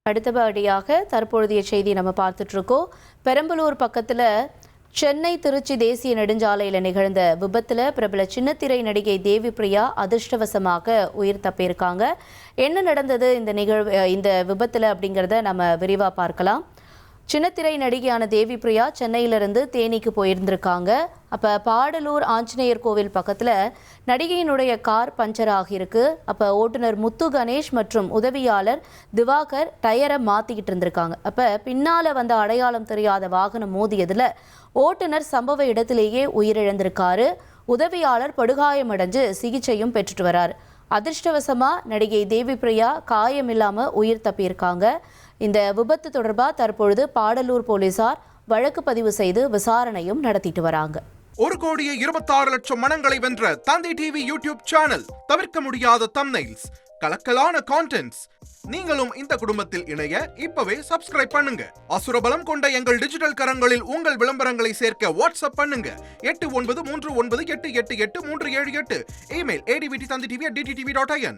அடுத்தபடியாக தற்பொழுதைய செய்தி நம்ம பார்த்துட்டு இருக்கோம். பெரம்பலூர் பக்கத்தில் சென்னை திருச்சி தேசிய நெடுஞ்சாலையில் நிகழ்ந்த விபத்தில் பிரபல சின்னத்திரை நடிகை தேவி பிரியா அதிர்ஷ்டவசமாக உயிர் தப்பியிருக்காங்க. என்ன நடந்தது இந்த விபத்தில் அப்படிங்கிறத நம்ம விரிவாக பார்க்கலாம். சின்னத்திரை நடிகையான தேவி பிரியா சென்னையிலிருந்து தேனிக்கு போயிருந்திருக்காங்க. அப்போ பாடலூர் ஆஞ்சநேயர் கோவில் பக்கத்தில் நடிகையினுடைய கார் பஞ்சர் ஆகியிருக்கு. அப்போ ஓட்டுநர் முத்து கணேஷ் மற்றும் உதவியாளர் திவாகர் டயரை மாற்றிக்கிட்டு இருந்திருக்காங்க. அப்போ பின்னால் வந்த அடையாளம் தெரியாத வாகனம் மோதியதில் ஓட்டுநர் சம்பவ இடத்திலேயே உயிரிழந்திருக்காரு. உதவியாளர் படுகாயமடைஞ்சு சிகிச்சையும் பெற்றுட்டு வராரு. அதிர்ஷ்டவசமாக நடிகை தேவி பிரியா காயமில்லாமல் உயிர் தப்பியிருக்காங்க. இந்த விபத்து தொடர்பாக தற்பொழுது பாடலூர் போலீசார் வழக்கு பதிவு செய்து விசாரணையும் நடத்திட்டு வராங்க. 1,26,00,000 மனங்களை வென்ற தந்தி டிவி யூடியூப் சேனல். தவிர்க்க முடியாத தம்ப்நெயில்ஸ், கலக்கலான கான்டென்ட்ஸ். நீங்களும் இந்த குடும்பத்தில் இணைய இப்பவே சப்ஸ்கிரைப் பண்ணுங்க. அசுரபலம் கொண்ட எங்கள் டிஜிட்டல் கரங்களில் உங்கள் விளம்பரங்களை சேர்க்க வாட்ஸ்அப் பண்ணுங்க. 8939888838. Email advtthanditv@dttv.in.